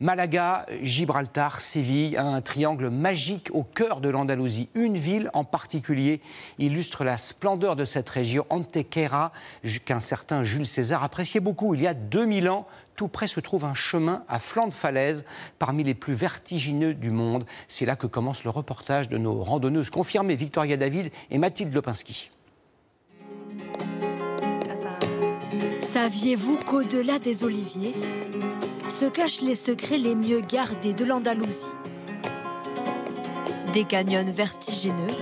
Malaga, Gibraltar, Séville, un triangle magique au cœur de l'Andalousie. Une ville en particulier illustre la splendeur de cette région, Antequera, qu'un certain Jules César appréciait beaucoup. Il y a 2000 ans, tout près se trouve un chemin à flanc de falaise, parmi les plus vertigineux du monde. C'est là que commence le reportage de nos randonneuses confirmées, Victoria David et Mathilde Lopinski. Saviez-vous qu'au-delà des oliviers se cachent les secrets les mieux gardés de l'Andalousie? Des canyons vertigineux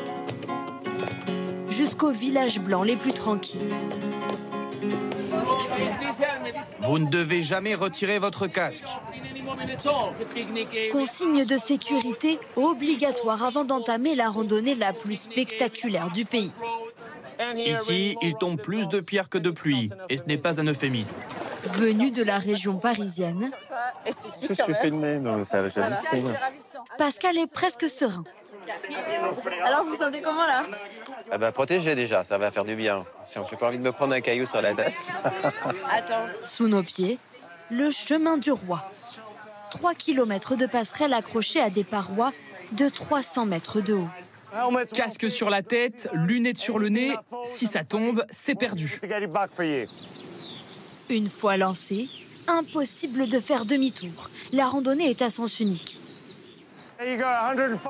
jusqu'aux villages blancs les plus tranquilles. Vous ne devez jamais retirer votre casque. Consigne de sécurité obligatoire avant d'entamer la randonnée la plus spectaculaire du pays. Ici, il tombe plus de pierres que de pluie, et ce n'est pas un euphémisme. Venu de la région parisienne, Je suis filmé dans la salle, j'hallucine. Pascal est presque serein. Alors vous vous sentez comment là? Ah bah, protégé déjà, ça va faire du bien. Si on n'a pas envie de me prendre un caillou sur la tête. Sous nos pieds, le chemin du roi. 3 kilomètres de passerelle accrochée à des parois de 300 mètres de haut. Casque sur la tête, lunettes sur le nez, si ça tombe, c'est perdu. Une fois lancé, impossible de faire demi-tour. La randonnée est à sens unique.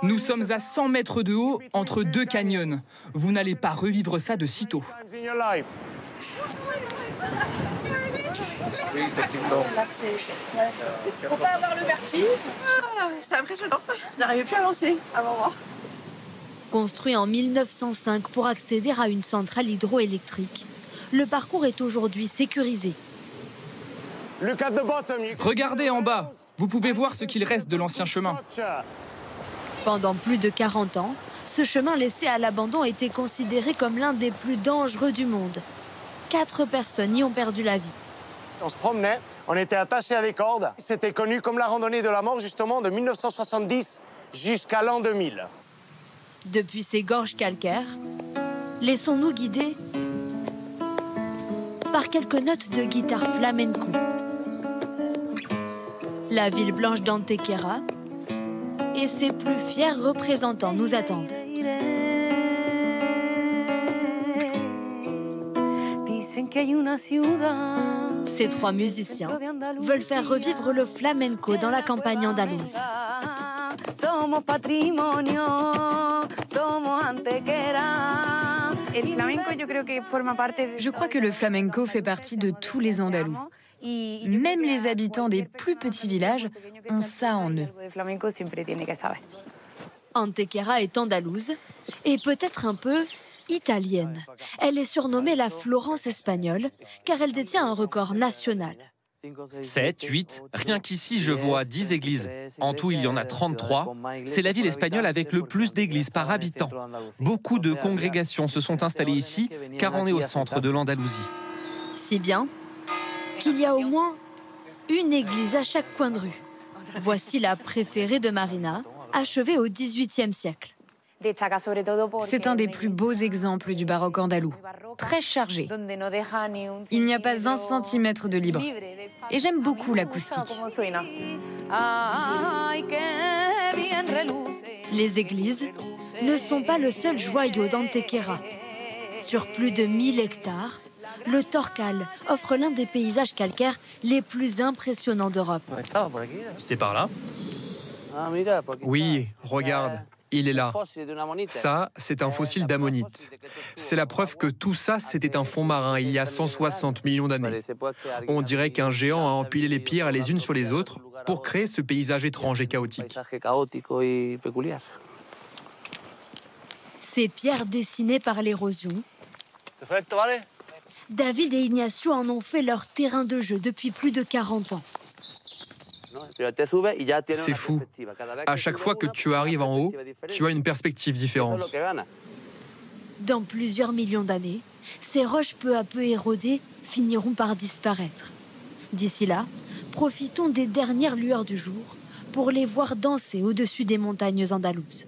Nous sommes à 100 mètres de haut, entre deux canyons. Vous n'allez pas revivre ça de sitôt. Oui, effectivement. Faut pas avoir le vertige. C'est impressionnant. Je n'arrivais plus à lancer avant moi. Construit en 1905 pour accéder à une centrale hydroélectrique, le parcours est aujourd'hui sécurisé. Regardez en bas, vous pouvez voir ce qu'il reste de l'ancien chemin. Pendant plus de 40 ans, ce chemin laissé à l'abandon était considéré comme l'un des plus dangereux du monde. 4 personnes y ont perdu la vie. On se promenait, on était attachés à des cordes. C'était connu comme la randonnée de la mort, justement, de 1970 jusqu'à l'an 2000. Depuis ces gorges calcaires, laissons-nous guider par quelques notes de guitare flamenco. La ville blanche d'Antequera et ses plus fiers représentants nous attendent. Ces 3 musiciens veulent faire revivre le flamenco dans la campagne andalouse. Je crois que le flamenco fait partie de tous les Andalous. Même les habitants des plus petits villages ont ça en eux. Antequera est andalouse et peut-être un peu italienne. Elle est surnommée la Florence espagnole car elle détient un record national. 7, 8, rien qu'ici je vois 10 églises. En tout, il y en a 33. C'est la ville espagnole avec le plus d'églises par habitant. Beaucoup de congrégations se sont installées ici car on est au centre de l'Andalousie. Si bien qu'il y a au moins une église à chaque coin de rue. Voici la préférée de Marina, achevée au XVIIIe siècle. C'est un des plus beaux exemples du baroque andalou. Très chargé. Il n'y a pas un centimètre de libre. Et j'aime beaucoup l'acoustique. Les églises ne sont pas le seul joyau d'Antequera. Sur plus de 1000 hectares, le Torcal offre l'un des paysages calcaires les plus impressionnants d'Europe. C'est par là? Oui, regarde. Il est là. Ça, c'est un fossile d'ammonite. C'est la preuve que tout ça, c'était un fond marin il y a 160 millions d'années. On dirait qu'un géant a empilé les pierres les unes sur les autres pour créer ce paysage étrange et chaotique. Ces pierres dessinées par l'érosion, David et Ignacio en ont fait leur terrain de jeu depuis plus de 40 ans. C'est fou. À chaque fois que tu arrives en haut, tu as une perspective différente. Dans plusieurs millions d'années, ces roches peu à peu érodées finiront par disparaître. D'ici là, profitons des dernières lueurs du jour pour les voir danser au-dessus des montagnes andalouses.